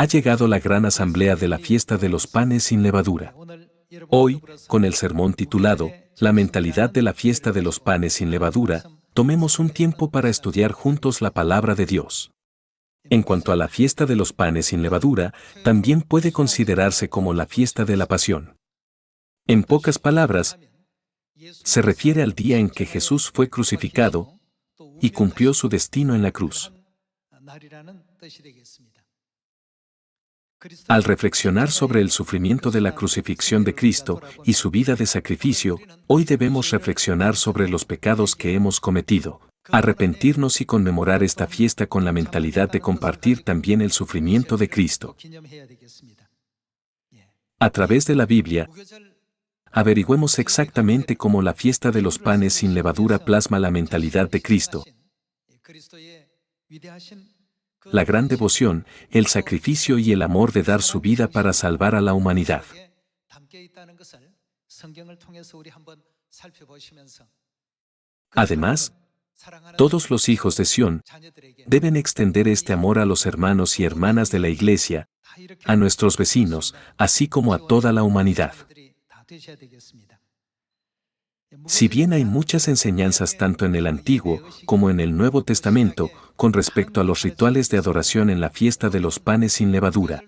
Ha llegado la gran asamblea de la fiesta de los panes sin levadura. Hoy, con el sermón titulado La mentalidad de la fiesta de los panes sin levadura, tomemos un tiempo para estudiar juntos la palabra de Dios. En cuanto a la fiesta de los panes sin levadura, también puede considerarse como la fiesta de la pasión. En pocas palabras, se refiere al día en que Jesús fue crucificado y cumplió su destino en la cruz. Al reflexionar sobre el sufrimiento de la crucifixión de Cristo y su vida de sacrificio, hoy debemos reflexionar sobre los pecados que hemos cometido, arrepentirnos y conmemorar esta fiesta con la mentalidad de compartir también el sufrimiento de Cristo. A través de la Biblia, averigüemos exactamente cómo la fiesta de los panes sin levadura plasma la mentalidad de Cristo, la gran devoción, el sacrificio y el amor de dar su vida para salvar a la humanidad. Además, todos los hijos de Sión deben extender este amor a los hermanos y hermanas de la Iglesia, a nuestros vecinos, así como a toda la humanidad. Si bien hay muchas enseñanzas tanto en el Antiguo como en el Nuevo Testamento con respecto a los rituales de adoración en la fiesta de los panes sin levadura,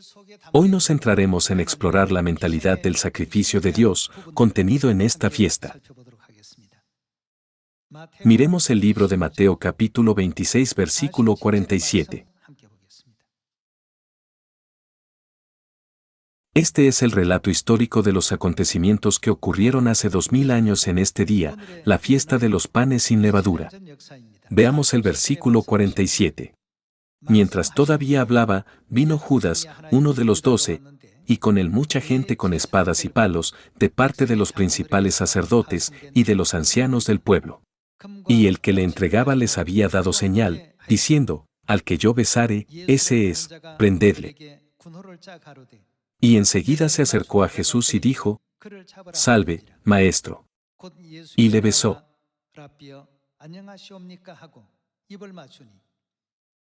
hoy nos centraremos en explorar la mentalidad del sacrificio de Dios contenido en esta fiesta. Miremos el libro de Mateo capítulo 26 versículo 47. Este es el relato histórico de los acontecimientos que ocurrieron hace 2000 años en este día, la fiesta de los panes sin levadura. Veamos el versículo 47. Mientras todavía hablaba, vino Judas, uno de los 12, y con él mucha gente con espadas y palos, de parte de los principales sacerdotes y de los ancianos del pueblo. Y el que le entregaba les había dado señal, diciendo, al que yo besare, ese es, prendedle. Y enseguida se acercó a Jesús y dijo, Salve, Maestro. Y le besó.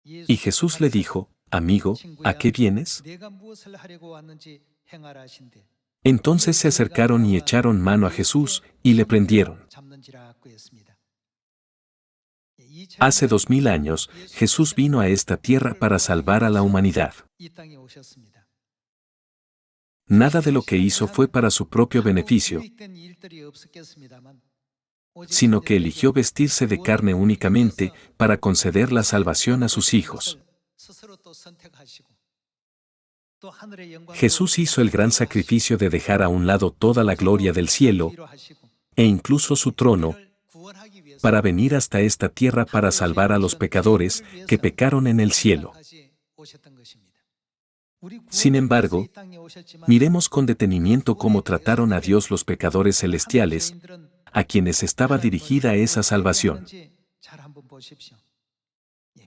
Y Jesús le dijo, Amigo, ¿a qué vienes? Entonces se acercaron y echaron mano a Jesús, y le prendieron. Hace 2000 años, Jesús vino a esta tierra para salvar a la humanidad. Nada de lo que hizo fue para su propio beneficio, sino que eligió vestirse de carne únicamente para conceder la salvación a sus hijos. Jesús hizo el gran sacrificio de dejar a un lado toda la gloria del cielo, e incluso su trono, para venir hasta esta tierra para salvar a los pecadores que pecaron en el cielo. Sin embargo, miremos con detenimiento cómo trataron a Dios los pecadores celestiales, a quienes estaba dirigida esa salvación.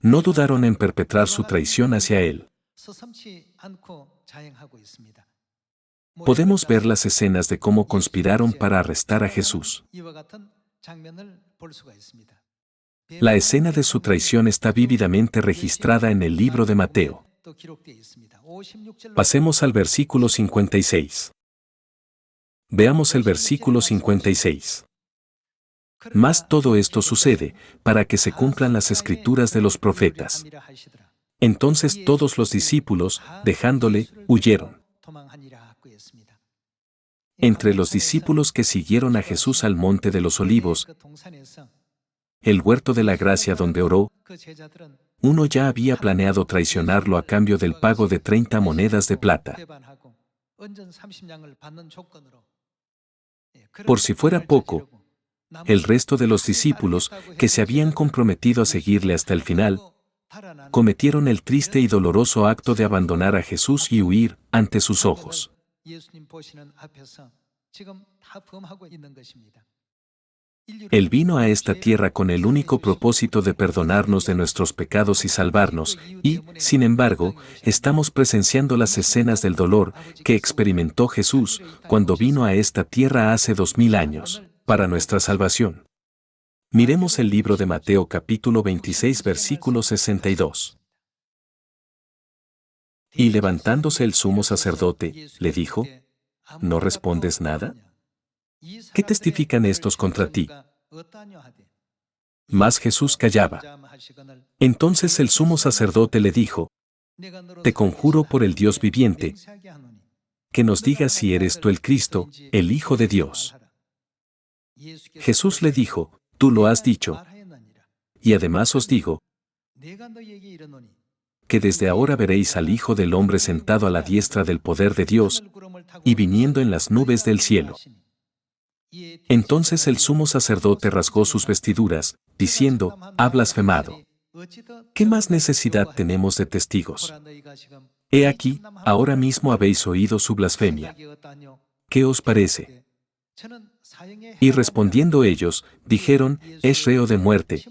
No dudaron en perpetrar su traición hacia Él. Podemos ver las escenas de cómo conspiraron para arrestar a Jesús. La escena de su traición está vívidamente registrada en el libro de Mateo. Pasemos al versículo 56. Veamos el versículo 56. Mas todo esto sucede para que se cumplan las escrituras de los profetas. Entonces todos los discípulos, dejándole, huyeron. Entre los discípulos que siguieron a Jesús al monte de los Olivos, el huerto de la gracia donde oró, uno ya había planeado traicionarlo a cambio del pago de 30 monedas de plata. Por si fuera poco, el resto de los discípulos, que se habían comprometido a seguirle hasta el final, cometieron el triste y doloroso acto de abandonar a Jesús y huir ante sus ojos. Él vino a esta tierra con el único propósito de perdonarnos de nuestros pecados y salvarnos, y, sin embargo, estamos presenciando las escenas del dolor que experimentó Jesús cuando vino a esta tierra hace 2000 años, para nuestra salvación. Miremos el libro de Mateo capítulo 26 versículo 62. Y levantándose el sumo sacerdote, le dijo, ¿no respondes nada? ¿Qué testifican estos contra ti? Mas Jesús callaba. Entonces el sumo sacerdote le dijo, te conjuro por el Dios viviente, que nos digas si eres tú el Cristo, el Hijo de Dios. Jesús le dijo, tú lo has dicho. Y además os digo, que desde ahora veréis al Hijo del Hombre sentado a la diestra del poder de Dios, y viniendo en las nubes del cielo. Entonces el sumo sacerdote rasgó sus vestiduras, diciendo, ha blasfemado. ¿Qué más necesidad tenemos de testigos? He aquí, ahora mismo habéis oído su blasfemia. ¿Qué os parece? Y respondiendo ellos, dijeron, es reo de muerte.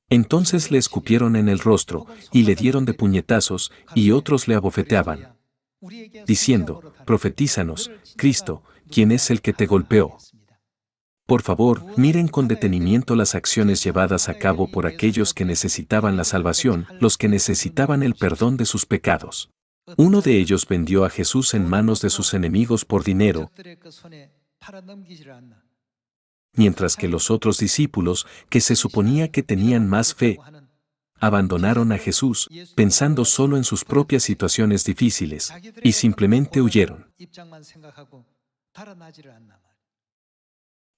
Entonces le escupieron en el rostro, y le dieron de puñetazos, y otros le abofeteaban, diciendo, profetízanos, Cristo, ¿quién es el que te golpeó? Por favor, miren con detenimiento las acciones llevadas a cabo por aquellos que necesitaban la salvación, los que necesitaban el perdón de sus pecados. Uno de ellos vendió a Jesús en manos de sus enemigos por dinero, mientras que los otros discípulos, que se suponía que tenían más fe, abandonaron a Jesús, pensando solo en sus propias situaciones difíciles, y simplemente huyeron.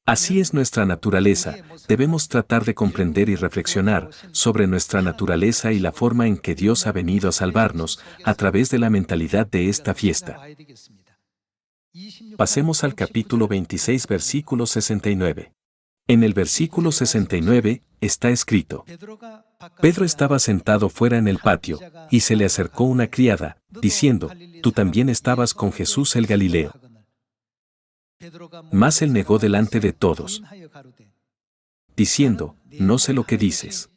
Así es nuestra naturaleza, debemos tratar de comprender y reflexionar sobre nuestra naturaleza y la forma en que Dios ha venido a salvarnos a través de la mentalidad de esta fiesta. Pasemos al capítulo 26, versículo 69. En el versículo 69 está escrito: Pedro estaba sentado fuera en el patio, y se le acercó una criada, diciendo, tú también estabas con Jesús el Galileo. Mas él negó delante de todos, diciendo, no sé lo que dices.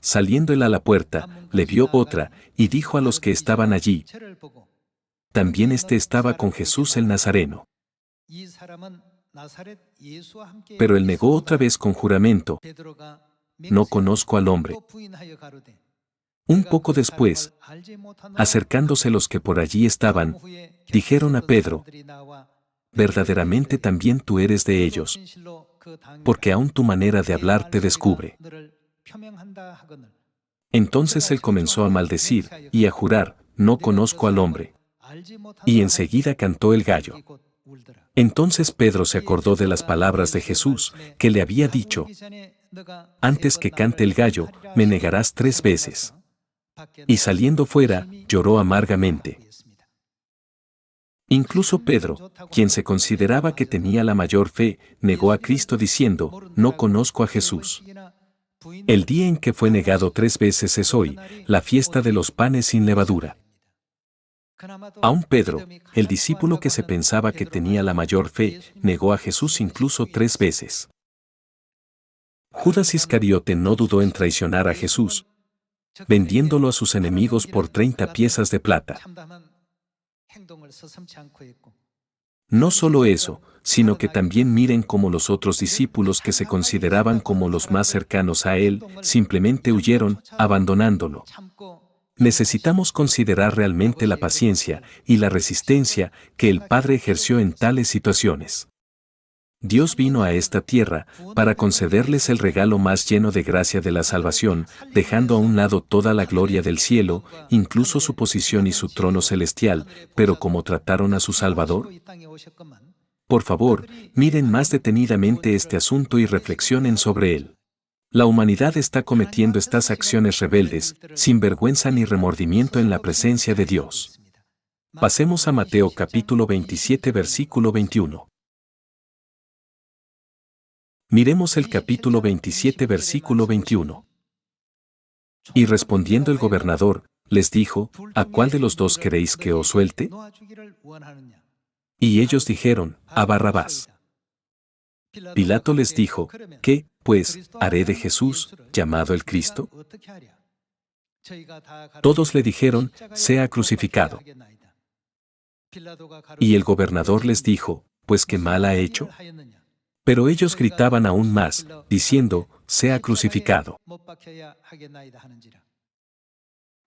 Saliendo él a la puerta, le vio otra, y dijo a los que estaban allí, también éste estaba con Jesús el Nazareno. Pero él negó otra vez con juramento, no conozco al hombre. Un poco después, acercándose los que por allí estaban, dijeron a Pedro, verdaderamente también tú eres de ellos, porque aún tu manera de hablar te descubre. Entonces él comenzó a maldecir y a jurar, no conozco al hombre. Y enseguida cantó el gallo. Entonces Pedro se acordó de las palabras de Jesús, que le había dicho, antes que cante el gallo, me negarás 3 veces. Y saliendo fuera, lloró amargamente. Incluso Pedro, quien se consideraba que tenía la mayor fe, negó a Cristo diciendo, no conozco a Jesús. El día en que fue negado 3 veces es hoy, la fiesta de los panes sin levadura. Aún Pedro, el discípulo que se pensaba que tenía la mayor fe, negó a Jesús incluso 3 veces. Judas Iscariote no dudó en traicionar a Jesús, vendiéndolo a sus enemigos por 30 piezas de plata. No solo eso, sino que también miren cómo los otros discípulos que se consideraban como los más cercanos a él, simplemente huyeron, abandonándolo. Necesitamos considerar realmente la paciencia y la resistencia que el Padre ejerció en tales situaciones. Dios vino a esta tierra para concederles el regalo más lleno de gracia de la salvación, dejando a un lado toda la gloria del cielo, incluso su posición y su trono celestial, pero ¿cómo trataron a su Salvador? Por favor, miren más detenidamente este asunto y reflexionen sobre él. La humanidad está cometiendo estas acciones rebeldes, sin vergüenza ni remordimiento en la presencia de Dios. Pasemos a Mateo capítulo 27, versículo 21. Miremos el capítulo 27, versículo 21. Y respondiendo el gobernador, les dijo, ¿a cuál de los dos queréis que os suelte? Y ellos dijeron, a Barrabás. Pilato les dijo, ¿qué, pues, haré de Jesús, llamado el Cristo? Todos le dijeron, sea crucificado. Y el gobernador les dijo, pues ¿qué mal ha hecho? Pero ellos gritaban aún más, diciendo, sea crucificado.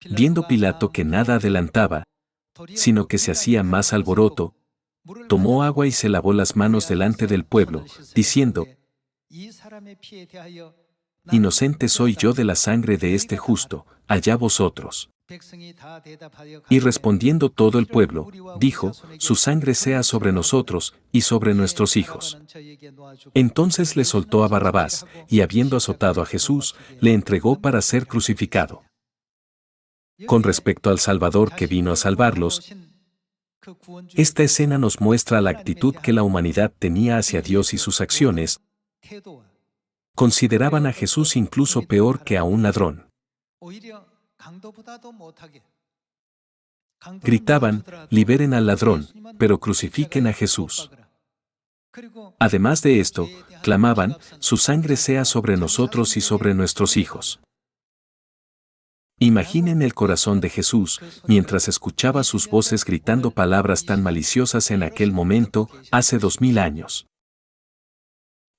Viendo Pilato que nada adelantaba, sino que se hacía más alboroto, tomó agua y se lavó las manos delante del pueblo, diciendo: Inocente soy yo de la sangre de este justo, allá vosotros. Y respondiendo todo el pueblo, dijo: Su sangre sea sobre nosotros y sobre nuestros hijos. Entonces le soltó a Barrabás, y habiendo azotado a Jesús, le entregó para ser crucificado. Con respecto al Salvador que vino a salvarlos, esta escena nos muestra la actitud que la humanidad tenía hacia Dios y sus acciones. Consideraban a Jesús incluso peor que a un ladrón. Gritaban: liberen al ladrón, pero crucifiquen a Jesús. Además de esto, clamaban: su sangre sea sobre nosotros y sobre nuestros hijos. Imaginen el corazón de Jesús mientras escuchaba sus voces gritando palabras tan maliciosas en aquel momento, hace 2000 años.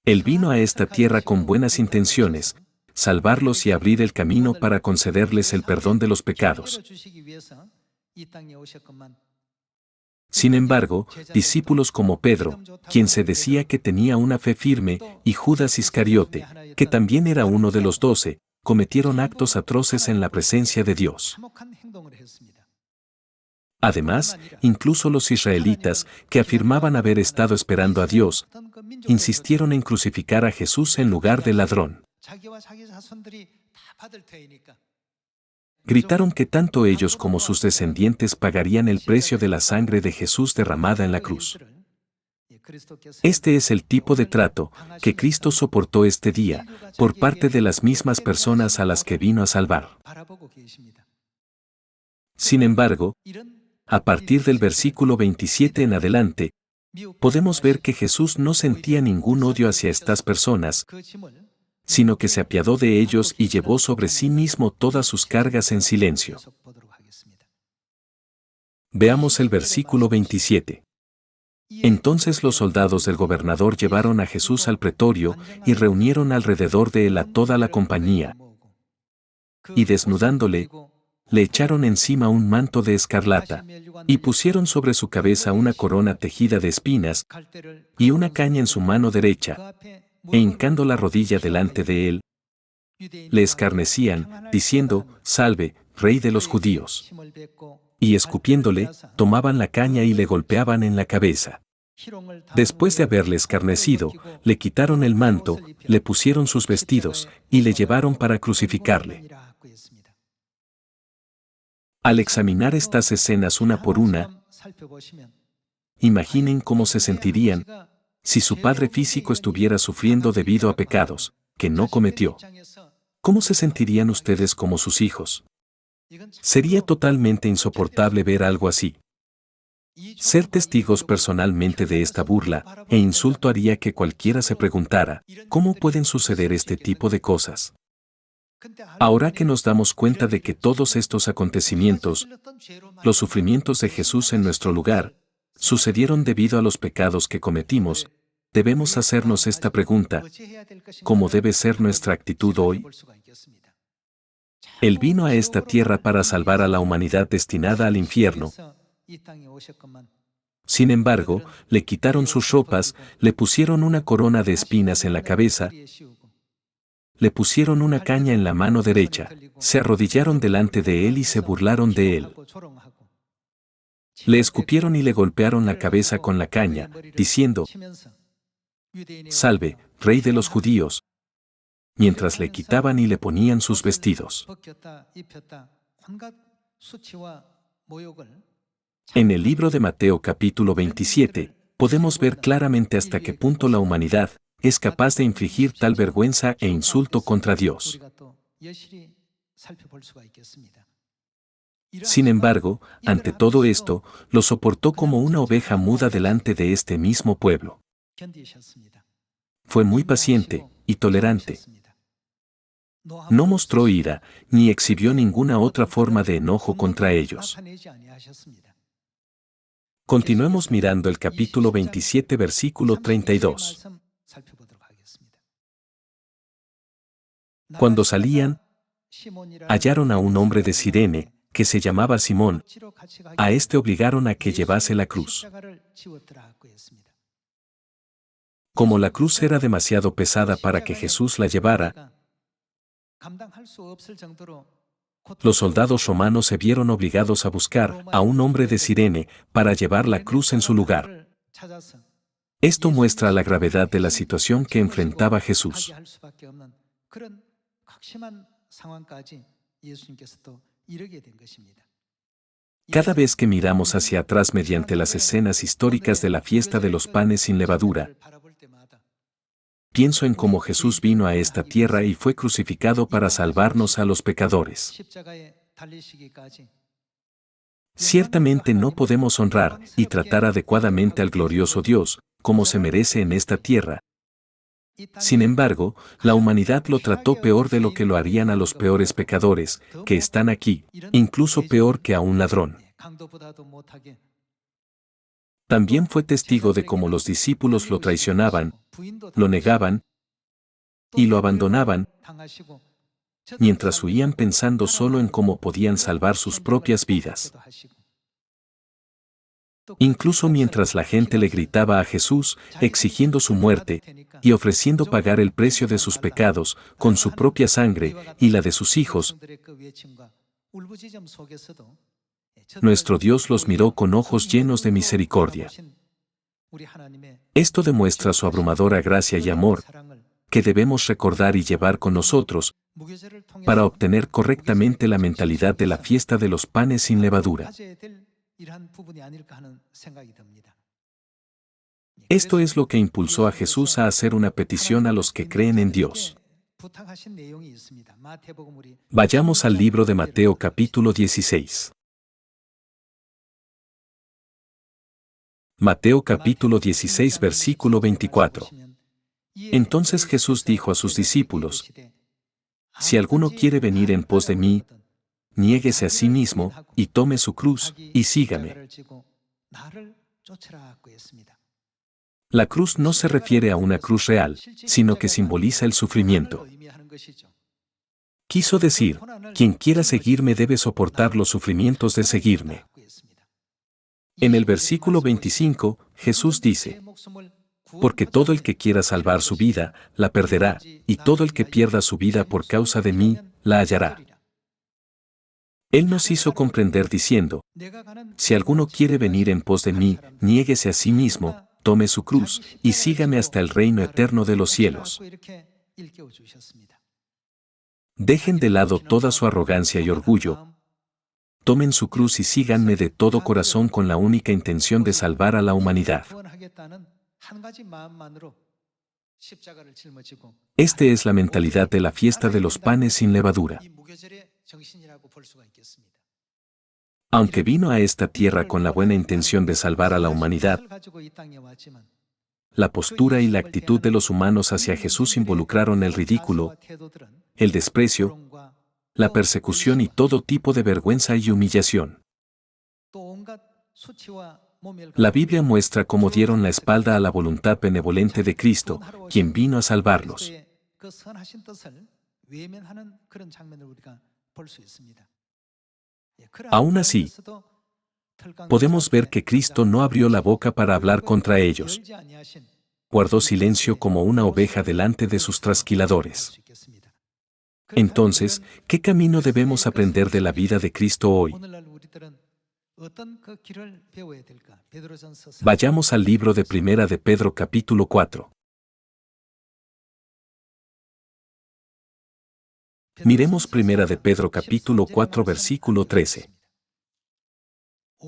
Él vino a esta tierra con buenas intenciones, salvarlos y abrir el camino para concederles el perdón de los pecados. Sin embargo, discípulos como Pedro, quien se decía que tenía una fe firme, y Judas Iscariote, que también era uno de los 12, cometieron actos atroces en la presencia de Dios. Además, incluso los israelitas, que afirmaban haber estado esperando a Dios, insistieron en crucificar a Jesús en lugar del ladrón. Gritaron que tanto ellos como sus descendientes pagarían el precio de la sangre de Jesús derramada en la cruz. Este es el tipo de trato que Cristo soportó este día por parte de las mismas personas a las que vino a salvar. Sin embargo, a partir del versículo 27 en adelante, podemos ver que Jesús no sentía ningún odio hacia estas personas, sino que se apiadó de ellos y llevó sobre sí mismo todas sus cargas en silencio. Veamos el versículo 27. Entonces los soldados del gobernador llevaron a Jesús al pretorio y reunieron alrededor de él a toda la compañía. Y desnudándole, le echaron encima un manto de escarlata, y pusieron sobre su cabeza una corona tejida de espinas, y una caña en su mano derecha, e hincando la rodilla delante de él, le escarnecían, diciendo: Salve, Rey de los judíos. Y escupiéndole, tomaban la caña y le golpeaban en la cabeza. Después de haberle escarnecido, le quitaron el manto, le pusieron sus vestidos, y le llevaron para crucificarle. Al examinar estas escenas una por una, imaginen cómo se sentirían si su padre físico estuviera sufriendo debido a pecados que no cometió. ¿Cómo se sentirían ustedes como sus hijos? Sería totalmente insoportable ver algo así. Ser testigos personalmente de esta burla e insulto haría que cualquiera se preguntara: ¿cómo pueden suceder este tipo de cosas? Ahora que nos damos cuenta de que todos estos acontecimientos, los sufrimientos de Jesús en nuestro lugar, sucedieron debido a los pecados que cometimos, debemos hacernos esta pregunta: ¿cómo debe ser nuestra actitud hoy? Él vino a esta tierra para salvar a la humanidad destinada al infierno. Sin embargo, le quitaron sus ropas, le pusieron una corona de espinas en la cabeza, le pusieron una caña en la mano derecha, se arrodillaron delante de él y se burlaron de él. Le escupieron y le golpearon la cabeza con la caña, diciendo: Salve, Rey de los judíos, mientras le quitaban y le ponían sus vestidos. En el libro de Mateo capítulo 27, podemos ver claramente hasta qué punto la humanidad es capaz de infligir tal vergüenza e insulto contra Dios. Sin embargo, ante todo esto, lo soportó como una oveja muda delante de este mismo pueblo. Fue muy paciente y tolerante. No mostró ira, ni exhibió ninguna otra forma de enojo contra ellos. Continuemos mirando el capítulo 27, versículo 32. Cuando salían, Hallaron a un hombre de Cirene, que se llamaba Simón. A este obligaron a que llevase la cruz. Como la cruz era demasiado pesada para que Jesús la llevara, los soldados romanos se vieron obligados a buscar a un hombre de Cirene para llevar la cruz en su lugar. Esto muestra la gravedad de la situación que enfrentaba Jesús. Cada vez que miramos hacia atrás mediante las escenas históricas de la fiesta de los panes sin levadura, pienso en cómo Jesús vino a esta tierra y fue crucificado para salvarnos a los pecadores. Ciertamente no podemos honrar y tratar adecuadamente al glorioso Dios, como se merece en esta tierra. Sin embargo, la humanidad lo trató peor de lo que lo harían a los peores pecadores, que están aquí, incluso peor que a un ladrón. También fue testigo de cómo los discípulos lo traicionaban, lo negaban y lo abandonaban, mientras huían pensando solo en cómo podían salvar sus propias vidas. Incluso mientras la gente le gritaba a Jesús, exigiendo su muerte y ofreciendo pagar el precio de sus pecados con su propia sangre y la de sus hijos, nuestro Dios los miró con ojos llenos de misericordia. Esto demuestra su abrumadora gracia y amor, que debemos recordar y llevar con nosotros para obtener correctamente la mentalidad de la fiesta de los panes sin levadura. Esto es lo que impulsó a Jesús a hacer una petición a los que creen en Dios. Vayamos al libro de Mateo capítulo 16. Mateo capítulo 16 versículo 24. Entonces Jesús dijo a sus discípulos: Si alguno quiere venir en pos de mí, niéguese a sí mismo, y tome su cruz, y sígame. La cruz no se refiere a una cruz real, sino que simboliza el sufrimiento. Quiso decir, quien quiera seguirme debe soportar los sufrimientos de seguirme. En el versículo 25, Jesús dice: Porque todo el que quiera salvar su vida, la perderá, y todo el que pierda su vida por causa de mí, la hallará. Él nos hizo comprender diciendo: Si alguno quiere venir en pos de mí, niéguese a sí mismo, tome su cruz, y sígame hasta el reino eterno de los cielos. Dejen de lado toda su arrogancia y orgullo. Tomen su cruz y síganme de todo corazón con la única intención de salvar a la humanidad. Esta es la mentalidad de la fiesta de los panes sin levadura. Aunque vino a esta tierra con la buena intención de salvar a la humanidad, la postura y la actitud de los humanos hacia Jesús involucraron el ridículo, el desprecio, la persecución y todo tipo de vergüenza y humillación. La Biblia muestra cómo dieron la espalda a la voluntad benevolente de Cristo, quien vino a salvarlos. Aún así, podemos ver que Cristo no abrió la boca para hablar contra ellos. Guardó silencio como una oveja delante de sus trasquiladores. Entonces, ¿qué camino debemos aprender de la vida de Cristo hoy? Vayamos al libro de Primera de Pedro capítulo 4. Miremos Primera de Pedro capítulo 4 versículo 13.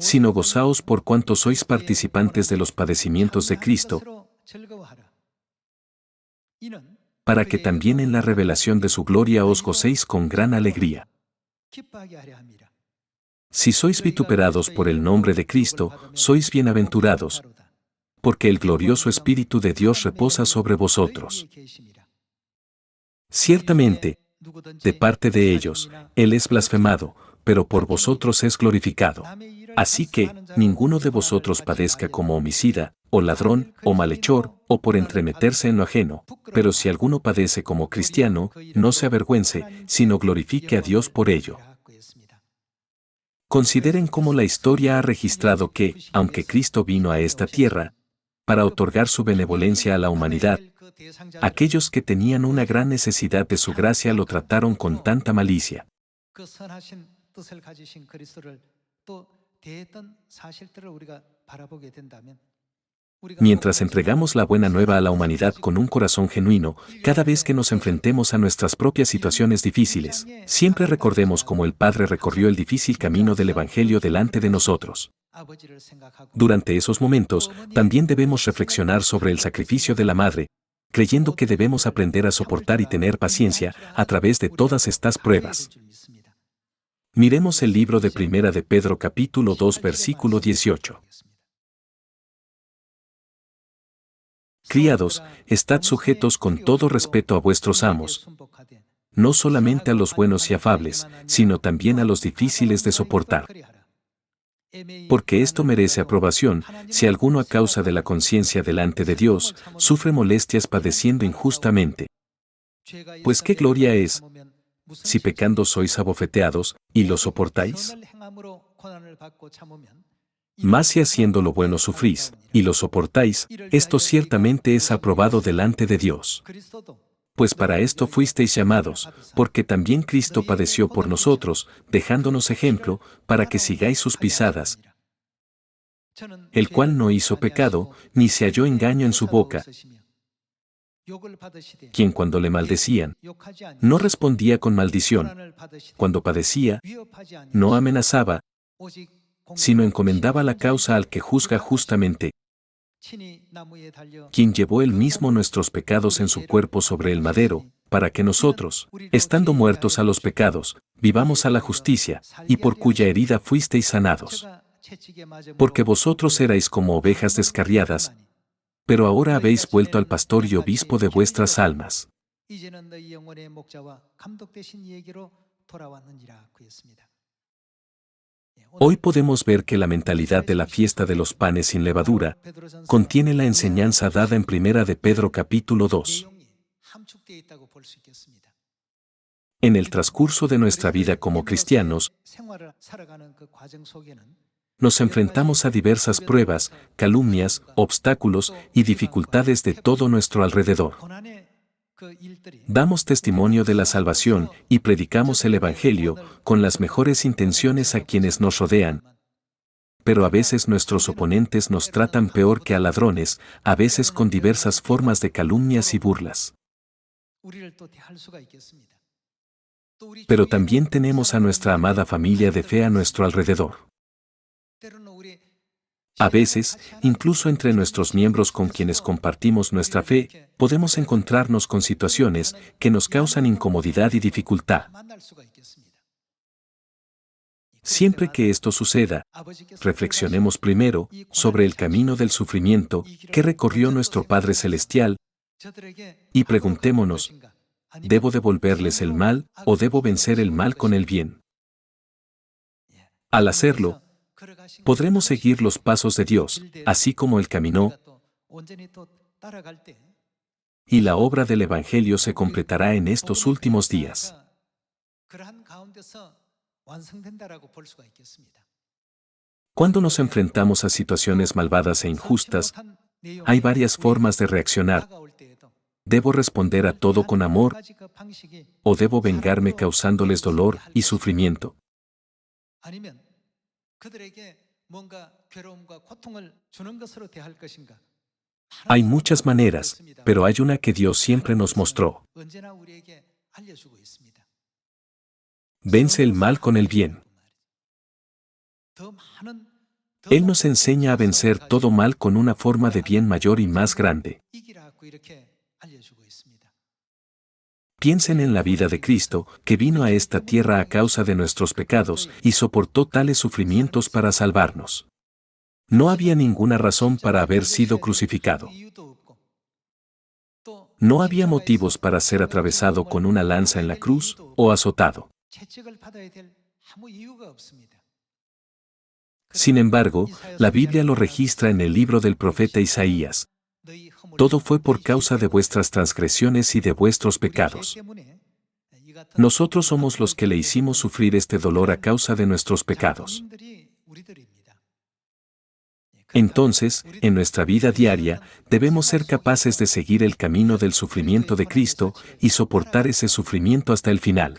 Sino gozaos por cuanto sois participantes de los padecimientos de Cristo, para que también en la revelación de su gloria os gocéis con gran alegría. Si sois vituperados por el nombre de Cristo, sois bienaventurados, porque el glorioso Espíritu de Dios reposa sobre vosotros. Ciertamente, de parte de ellos, Él es blasfemado, pero por vosotros es glorificado. Así que, ninguno de vosotros padezca como homicida, o ladrón, o malhechor, o por entremeterse en lo ajeno. Pero si alguno padece como cristiano, no se avergüence, sino glorifique a Dios por ello. Consideren cómo la historia ha registrado que, aunque Cristo vino a esta tierra, para otorgar su benevolencia a la humanidad, aquellos que tenían una gran necesidad de su gracia lo trataron con tanta malicia. Mientras entregamos la buena nueva a la humanidad con un corazón genuino, cada vez que nos enfrentemos a nuestras propias situaciones difíciles, siempre recordemos cómo el Padre recorrió el difícil camino del Evangelio delante de nosotros. Durante esos momentos, también debemos reflexionar sobre el sacrificio de la Madre, creyendo que debemos aprender a soportar y tener paciencia a través de todas estas pruebas. Miremos el libro de Primera de Pedro capítulo 2 versículo 18. Criados, estad sujetos con todo respeto a vuestros amos, no solamente a los buenos y afables, sino también a los difíciles de soportar. Porque esto merece aprobación, si alguno a causa de la conciencia delante de Dios, sufre molestias padeciendo injustamente. Pues qué gloria es, si pecando sois abofeteados, y lo soportáis. Mas si haciendo lo bueno sufrís, y lo soportáis, esto ciertamente es aprobado delante de Dios. Pues para esto fuisteis llamados, porque también Cristo padeció por nosotros, dejándonos ejemplo, para que sigáis sus pisadas, el cual no hizo pecado, ni se halló engaño en su boca, quien cuando le maldecían, no respondía con maldición, cuando padecía, no amenazaba, sino encomendaba la causa al que juzga justamente, quien llevó él mismo nuestros pecados en su cuerpo sobre el madero, para que nosotros, estando muertos a los pecados, vivamos a la justicia, y por cuya herida fuisteis sanados. Porque vosotros erais como ovejas descarriadas, pero ahora habéis vuelto al pastor y obispo de vuestras almas. Hoy podemos ver que la mentalidad de la fiesta de los panes sin levadura contiene la enseñanza dada en Primera de Pedro capítulo 2. En el transcurso de nuestra vida como cristianos, nos enfrentamos a diversas pruebas, calumnias, obstáculos y dificultades de todo nuestro alrededor. Damos testimonio de la salvación y predicamos el Evangelio con las mejores intenciones a quienes nos rodean. Pero a veces nuestros oponentes nos tratan peor que a ladrones, a veces con diversas formas de calumnias y burlas. Pero también tenemos a nuestra amada familia de fe a nuestro alrededor. A veces, incluso entre nuestros miembros con quienes compartimos nuestra fe, podemos encontrarnos con situaciones que nos causan incomodidad y dificultad. Siempre que esto suceda, reflexionemos primero sobre el camino del sufrimiento que recorrió nuestro Padre Celestial y preguntémonos, ¿debo devolverles el mal o debo vencer el mal con el bien? Al hacerlo, podremos seguir los pasos de Dios, así como Él caminó, y la obra del Evangelio se completará en estos últimos días. Cuando nos enfrentamos a situaciones malvadas e injustas, hay varias formas de reaccionar. ¿Debo responder a todo con amor o debo vengarme causándoles dolor y sufrimiento? Hay muchas maneras, pero hay una que Dios siempre nos mostró. Vence el mal con el bien. Él nos enseña a vencer todo mal con una forma de bien mayor y más grande. Piensen en la vida de Cristo, que vino a esta tierra a causa de nuestros pecados y soportó tales sufrimientos para salvarnos. No había ninguna razón para haber sido crucificado. No había motivos para ser atravesado con una lanza en la cruz o azotado. Sin embargo, la Biblia lo registra en el libro del profeta Isaías. Todo fue por causa de vuestras transgresiones y de vuestros pecados. Nosotros somos los que le hicimos sufrir este dolor a causa de nuestros pecados. Entonces, en nuestra vida diaria, debemos ser capaces de seguir el camino del sufrimiento de Cristo y soportar ese sufrimiento hasta el final.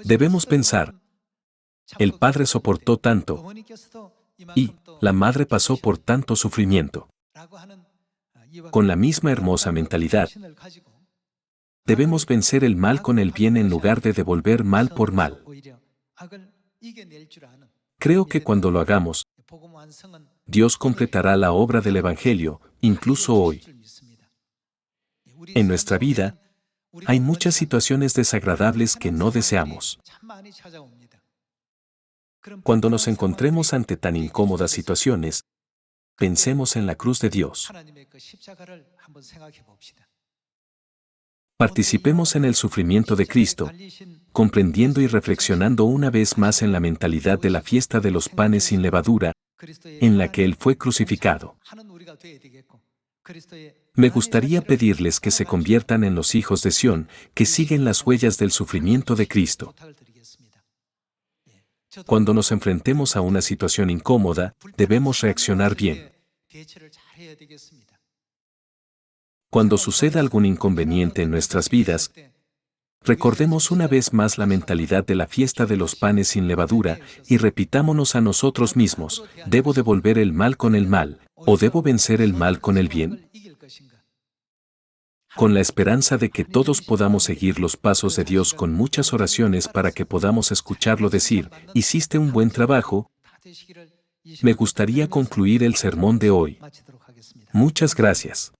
Debemos pensar, el Padre soportó tanto y la Madre pasó por tanto sufrimiento. Con la misma hermosa mentalidad, debemos vencer el mal con el bien en lugar de devolver mal por mal. Creo que cuando lo hagamos, Dios completará la obra del Evangelio, incluso hoy. En nuestra vida, hay muchas situaciones desagradables que no deseamos. Cuando nos encontremos ante tan incómodas situaciones, pensemos en la cruz de Dios. Participemos en el sufrimiento de Cristo, comprendiendo y reflexionando una vez más en la mentalidad de la fiesta de los panes sin levadura, en la que Él fue crucificado. Me gustaría pedirles que se conviertan en los hijos de Sión, que siguen las huellas del sufrimiento de Cristo. Cuando nos enfrentemos a una situación incómoda, debemos reaccionar bien. Cuando suceda algún inconveniente en nuestras vidas, recordemos una vez más la mentalidad de la fiesta de los panes sin levadura y repitámonos a nosotros mismos, ¿debo devolver el mal con el mal, o debo vencer el mal con el bien? Con la esperanza de que todos podamos seguir los pasos de Dios con muchas oraciones para que podamos escucharlo decir, hiciste un buen trabajo, me gustaría concluir el sermón de hoy. Muchas gracias.